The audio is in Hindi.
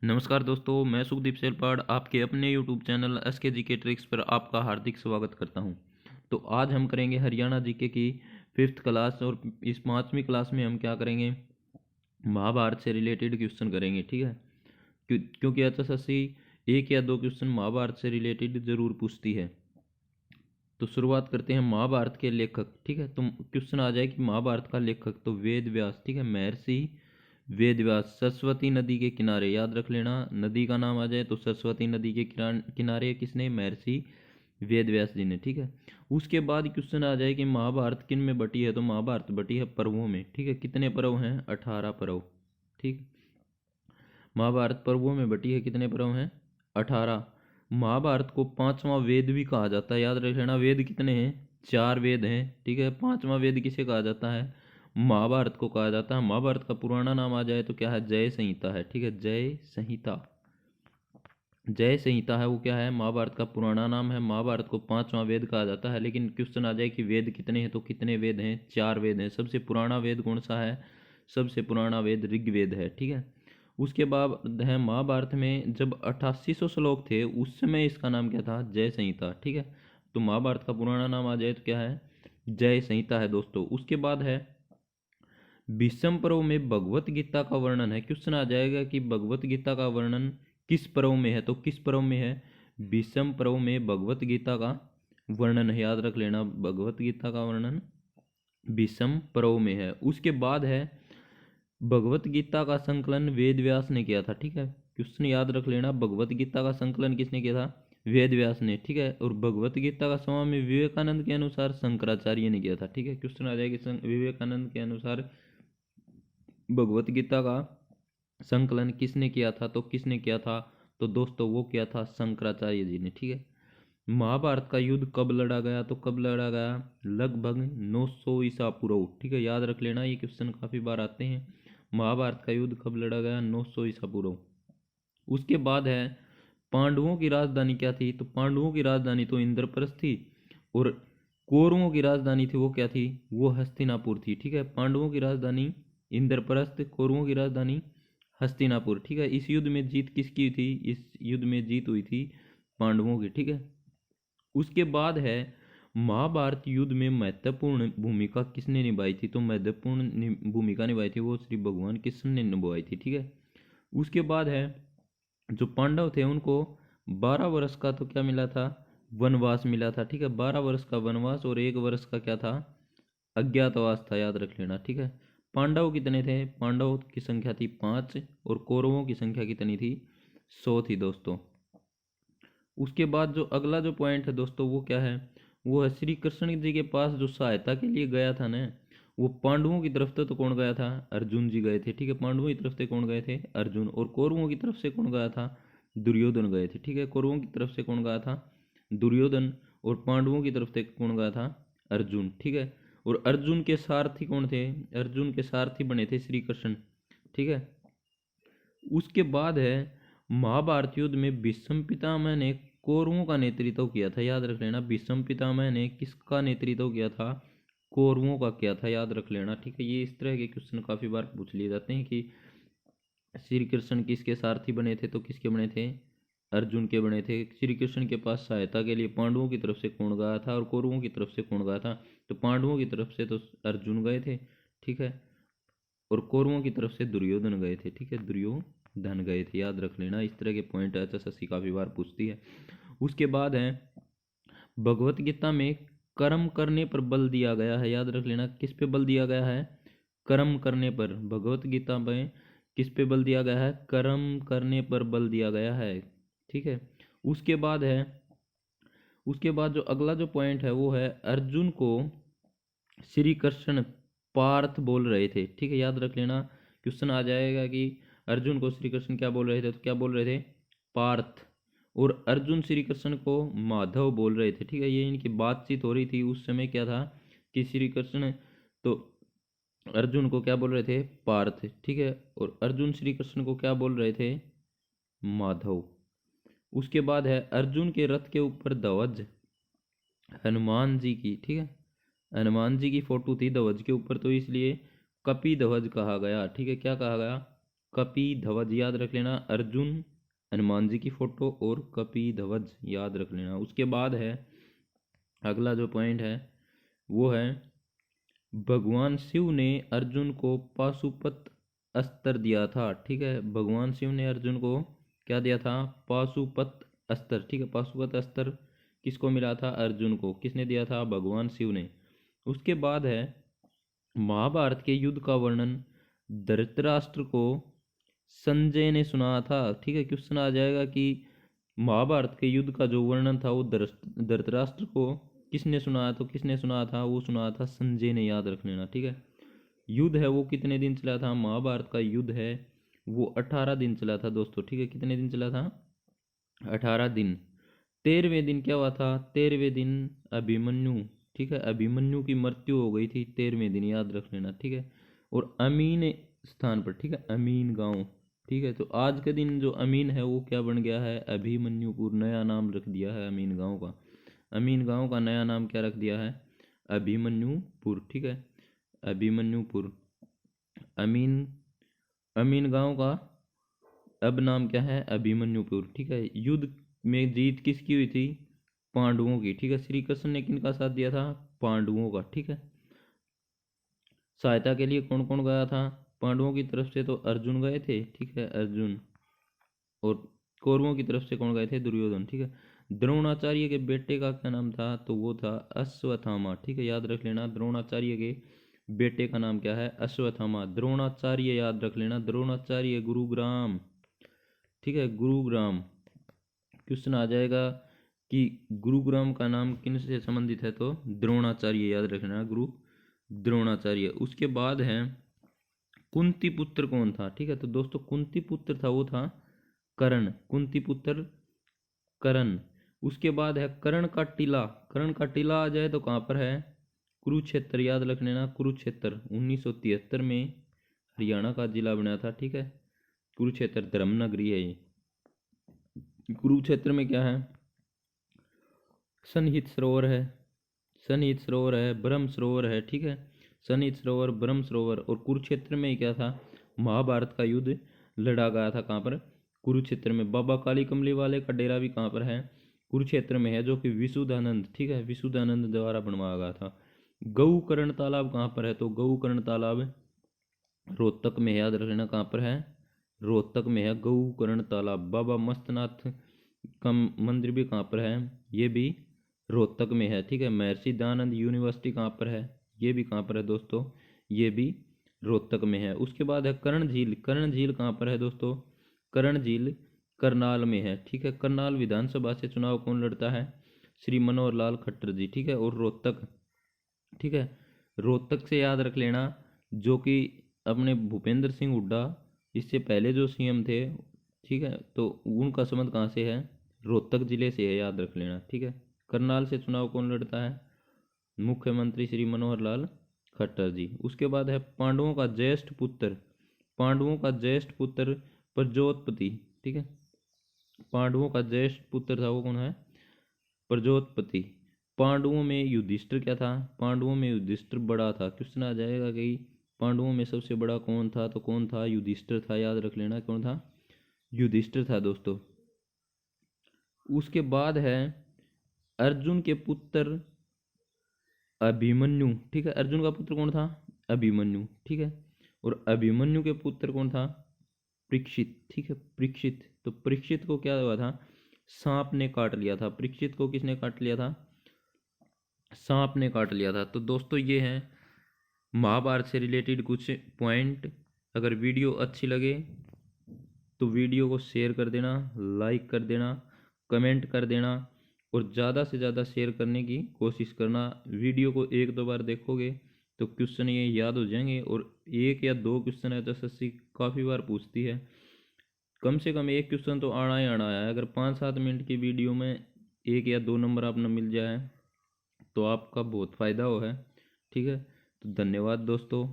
नमस्कार दोस्तों, मैं सुखदीप सेलपाड़ आपके अपने YouTube channel SK GK tricks पर आपका हार्दिक स्वागत करता हूं। तो आज हम करेंगे हरियाणा जीके की 5th क्लास। और इस 5वीं क्लास में हम क्या करेंगे, महाभारत से रिलेटेड क्वेश्चन करेंगे। ठीक है, क्योंकि एचएसएससी एक या दो क्वेश्चन महाभारत से रिलेटेड जरूर पूछती है। तो शुरुआत करते हैं महाभारत के लेखक। ठीक है, तो क्वेश्चन आ जाए कि महाभारत का लेखक, तो वेद व्यास। ठीक है, महर्षि वेद व्यास। सरस्वती नदी के किनारे, याद रख लेना, नदी का नाम आ जाए तो सरस्वती नदी के किनारे किसने, महर्षि वेद व्यास जी ने। ठीक है, उसके बाद क्वेश्चन आ जाए कि महाभारत किन में बटी है, तो महाभारत बटी है पर्वों में। ठीक है, कितने पर्व हैं, 18 पर्व। ठीक, महाभारत पर्वों में बटी है, कितने पर्व हैं, 18। महाभारत को पांचवा वेद भी कहा जाता है, याद रख लेना। वेद कितने हैं, 4 वेद हैं। ठीक है, पांचवा वेद किसे कहा जाता है, महाभारत को कहा जाता है। महाभारत का पुराना नाम आ जाए तो क्या है, जय संहिता है। ठीक है, जय संहिता, जय संहिता है वो क्या है, महाभारत का पुराना नाम है। महाभारत को पांचवा वेद कहा जाता है। लेकिन क्वेश्चन आ जाए कि वेद कितने हैं, तो कितने वेद हैं, 4 वेद हैं। सबसे पुराना वेद कौन सा है, सबसे पुराना वेद ऋग्वेद है। ठीक है, उसके बाद है महाभारत में जब 8800 श्लोक थे उस समय इसका नाम क्या था, जय संहिता। ठीक है, तो महाभारत का पुराना नाम आ जाए तो क्या है, जय संहिता है दोस्तों। उसके बाद है विषम पर्व में भगवत गीता का वर्णन है। क्वेश्चन आ जाएगा कि भगवत गीता का वर्णन किस पर्व में है, तो किस पर्व में है, विषम पर्व में भगवत गीता का वर्णन है। याद रख लेना, भगवत गीता का वर्णन विषम पर्व में है। उसके बाद है भगवत गीता का संकलन वेद व्यास ने किया था। ठीक है, क्वेश्चन याद रख लेना, भगवत गीता का संकलन किसने किया था, वेद व्यास ने। ठीक है, और भगवत गीता का स्वामी विवेकानंद के अनुसार शंकराचार्य ने किया था। ठीक है, क्वेश्चन आ जाएगा विवेकानंद के अनुसार भगवत गीता का संकलन किसने किया था, तो किसने किया था, तो दोस्तों वो किया था शंकराचार्य जी ने। ठीक है, महाभारत का युद्ध कब लड़ा गया, तो कब लड़ा गया, लगभग 900 ईसा पूर्व। ठीक है, याद रख लेना, ये क्वेश्चन काफी बार आते हैं। महाभारत का युद्ध कब लड़ा गया, 900 ईसा पूर्व। उसके बाद है पांडवों की राजधानी क्या थी, तो पांडवों की राजधानी तो इंद्रप्रस्थ थी। और कौरवों की राजधानी थी वो क्या थी, वो हस्तिनापुर थी। ठीक है, पांडवों की राजधानी इंद्रप्रस्थ, कौरवों की राजधानी हस्तिनापुर। ठीक है, इस युद्ध में जीत किसकी थी, इस युद्ध में जीत हुई थी पांडवों की। ठीक है, उसके बाद है महाभारत युद्ध में महत्वपूर्ण भूमिका किसने निभाई थी, तो महत्वपूर्ण भूमिका निभाई थी वो श्री भगवान कृष्ण ने निभाई थी। ठीक है, उसके बाद है जो पांडव थे उनको 12 वर्ष का तो क्या मिला था, वनवास मिला था। ठीक है, 12 वर्ष का वनवास और 1 वर्ष का क्या था, अज्ञातवास था। याद रख लेना। ठीक है, पांडव कितने थे, पांडव की संख्या थी 5 और कौरवों की संख्या कितनी थी, 100 थी दोस्तों। उसके बाद जो अगला जो पॉइंट है दोस्तों वो क्या है, वो है श्री कृष्ण जी के पास जो सहायता के लिए गया था ना, वो पांडवों की तरफ से तो कौन गया था, अर्जुन जी गए थे। ठीक है, पांडवों की तरफ से कौन गए थे, अर्जुन। और कौरवों की तरफ से कौन गया था, दुर्योधन गए थे। ठीक है, कौरवों की तरफ से कौन गया था, दुर्योधन। और पांडवों की तरफ से कौन गया था, अर्जुन। ठीक है, और अर्जुन के सारथी कौन थे, अर्जुन के सारथी बने थे श्री कृष्ण। ठीक है, उसके बाद है महाभारत युद्ध में भीष्म पितामह ने कौरवों का नेतृत्व किया था। याद रख लेना, भीष्म पितामह ने किसका नेतृत्व किया था, कौरवों का किया था। याद रख लेना। ठीक है, ये इस तरह के क्वेश्चन काफी बार पूछ लिए जाते हैं कि श्री कृष्ण किसके सारथी बने थे, तो किसके बने थे, अर्जुन के बने थे। श्री कृष्ण के पास सहायता के लिए पांडवों की तरफ से कौन गया था और कौरवों की तरफ से कौन गया था, तो पांडवों की तरफ से तो अर्जुन गए थे। ठीक है, और कौरवों की तरफ से दुर्योधन गए थे। ठीक है, दुर्योधन गए थे। याद रख लेना, इस तरह के पॉइंट एचएसएससी काफी बार पूछती है। उसके बाद है भगवत गीता में कर्म करने पर बल दिया गया है। याद रख लेना, किस पे बल दिया गया है, कर्म करने पर। भगवत गीता में किस पे बल दिया गया है, कर्म करने पर बल दिया गया है। ठीक है, उसके बाद है, उसके बाद जो अगला जो पॉइंट है वो है अर्जुन को श्री कृष्ण पार्थ बोल रहे थे। ठीक है, याद रख लेना, क्वेश्चन आ जाएगा कि अर्जुन को श्री कृष्ण क्या बोल रहे थे, तो क्या बोल रहे थे, पार्थ। और अर्जुन श्री कृष्ण को माधव बोल रहे थे। ठीक है, ये इनकी बातचीत हो रही थी उस समय, क्या था कि श्री कृष्ण तो अर्जुन को क्या बोल रहे थे, पार्थ। ठीक है, और अर्जुन श्री कृष्ण को क्या बोल रहे थे, माधव। उसके बाद है अर्जुन के रथ के ऊपर ध्वज हनुमान जी की। ठीक है, हनुमान जी की फोटो थी ध्वज के ऊपर, तो इसलिए कपि ध्वज कहा गया। ठीक है, क्या कहा गया, कपि ध्वज याद रख लेना, अर्जुन हनुमान जी की फोटो और कपि ध्वज याद रख लेना। उसके बाद है अगला जो पॉइंट है वो है भगवान शिव ने अर्जुन को पाशुपत अस्त्र दिया था। ठीक है, भगवान शिव ने अर्जुन को क्या दिया था? पाशुपत अस्त्र। ठीक है, पाशुपत अस्त्र किसको मिला था? अर्जुन को। किसने दिया था? भगवान शिव ने। उसके बाद है महाभारत के युद्ध का वर्णन धृतराष्ट्र को संजय ने सुनाया था। ठीक है, क्वेश्चन आ जाएगा कि महाभारत के युद्ध का जो वर्णन था वो धृतराष्ट्र को किसने सुनाया? तो किसने सुनाया था? वो सुनाया था संजय ने, याद रख लेना। ठीक है, युद्ध है वो कितने दिन चला था? महाभारत का युद्ध है वो 18 दिन चला था दोस्तों। ठीक है, कितने दिन चला था? 18 दिन। 13वें दिन क्या हुआ था? 13वें दिन अभिमन्यु, ठीक है, अभिमन्यु की मृत्यु हो गई थी 13वें दिन, याद रख लेना। ठीक है, और अमीन स्थान पर, ठीक है, अमीन गांव। ठीक है, तो आज के दिन जो अमीन है वो क्या बन गया है? अभिमन्युपुर, नया नाम रख दिया है अमीन गांव का। अमीन गांव का नया नाम क्या रख दिया है? अभिमन्युपुर। ठीक है, अभिमन्युपुर। अमीन अमीन गांव का अब नाम क्या है? अभिमन्युपुर। ठीक है, युद्ध में जीत किसकी हुई थी? पांडवों की। ठीक है, श्री कृष्ण ने किनका साथ दिया था? पांडवों का। ठीक है, सहायता के लिए कौन कौन गया था? पांडवों की तरफ से तो अर्जुन गए थे। ठीक है, अर्जुन। और कौरवों की तरफ से कौन गए थे? दुर्योधन। ठीक है, द्रोणाचार्य के बेटे का क्या नाम था? तो वो था अश्वत्थामा। ठीक है, याद रख लेना, द्रोणाचार्य के बेटे का नाम क्या है? अश्वत्थामा। द्रोणाचार्य याद रख लेना, द्रोणाचार्य गुरुग्राम। ठीक है, गुरुग्राम। क्वेश्चन आ जाएगा कि गुरुग्राम का नाम किन से संबंधित है? तो द्रोणाचार्य, याद रखना, गुरु द्रोणाचार्य। उसके बाद है कुंती पुत्र कौन था? ठीक है, तो दोस्तों कुंती पुत्र था वो था कर्ण। कुंती पुत्र कर्ण। उसके बाद है कर्ण का टीला। कर्ण का टीला आ जाए तो कहाँ पर है? कुरुक्षेत्र, याद रख लेना, कुरुक्षेत्र। 1973 में हरियाणा का जिला बना था। ठीक है, कुरुक्षेत्र धर्मनगरी है ये। कुरुक्षेत्र में क्या है? सनहित सरोवर है, सनहित सरोवर है, ब्रह्म सरोवर है। ठीक है, सनहित सरोवर, ब्रह्म सरोवर। और कुरुक्षेत्र में क्या था? महाभारत का युद्ध लड़ा गया था। कहाँ पर? कुरुक्षेत्र में। बाबा काली कमली वाले का डेरा भी कहाँ पर है? कुरुक्षेत्र में है, जो कि विशुद्धानंद, ठीक है, विशुद्धानंद द्वारा बनवाया गया था। गौकर्ण तालाब कहाँ पर है? तो गौकर्ण तालाब रोहतक में है, याद रखना। कहाँ पर है? रोहतक में है गौकर्ण तालाब। बाबा मस्तनाथ का मंदिर भी कहाँ पर है? ये भी रोहतक में है। ठीक है, महर्षि दयानंद यूनिवर्सिटी कहाँ पर है? ये भी कहाँ पर है दोस्तों? ये भी रोहतक में है। उसके बाद है कर्ण झील। कर्ण झील कहाँ पर है दोस्तों? कर्ण झील करनाल में है। ठीक है, करनाल विधानसभा से चुनाव कौन लड़ता है? श्री मनोहर लाल खट्टर जी। ठीक है, और रोहतक, ठीक है, रोहतक से याद रख लेना, जो कि अपने भूपेंद्र सिंह हुड्डा इससे पहले जो सीएम थे, ठीक है, तो उनका संबंध कहाँ से है? रोहतक जिले से है, याद रख लेना। ठीक है, करनाल से चुनाव कौन लड़ता है? मुख्यमंत्री श्री मनोहर लाल खट्टर जी। उसके बाद है पांडवों का ज्येष्ठ पुत्र। पांडवों का ज्येष्ठ पुत्र प्रजोतपति। ठीक है, पांडवों का ज्येष्ठ पुत्र था वो कौन है? प्रजोतपति। पांडवों में युधिष्ठिर क्या था? पांडवों में युधिष्ठिर बड़ा था। क्वेश्चन आ जाएगा कि पांडवों में सबसे बड़ा कौन था? तो कौन था? युधिष्ठिर था, याद रख लेना, कौन था? युधिष्ठिर था दोस्तों। उसके बाद है अर्जुन के पुत्र अभिमन्यु। ठीक है, अर्जुन का पुत्र कौन था? अभिमन्यु। ठीक है, और अभिमन्यु के पुत्र कौन था? परीक्षित। ठीक है, परीक्षित। तो परीक्षित को क्या हुआ था? सांप ने काट लिया था। परीक्षित को किसने काट लिया था? सांप ने काट लिया था। तो दोस्तों ये हैं महाभारत से रिलेटेड कुछ पॉइंट। अगर वीडियो अच्छी लगे तो वीडियो को शेयर कर देना, लाइक कर देना, कमेंट कर देना, और ज़्यादा से ज़्यादा शेयर करने की कोशिश करना। वीडियो को एक दो बार देखोगे तो क्वेश्चन ये याद हो जाएंगे, और एक या दो क्वेश्चन एसएससी काफ़ी बार पूछती है। कम से कम एक क्वेश्चन तो आना ही आना है। अगर 5-7 मिनट की वीडियो में एक या दो नंबर आपने मिल जाए तो आपका बहुत फ़ायदा हो है। ठीक है, तो धन्यवाद दोस्तों।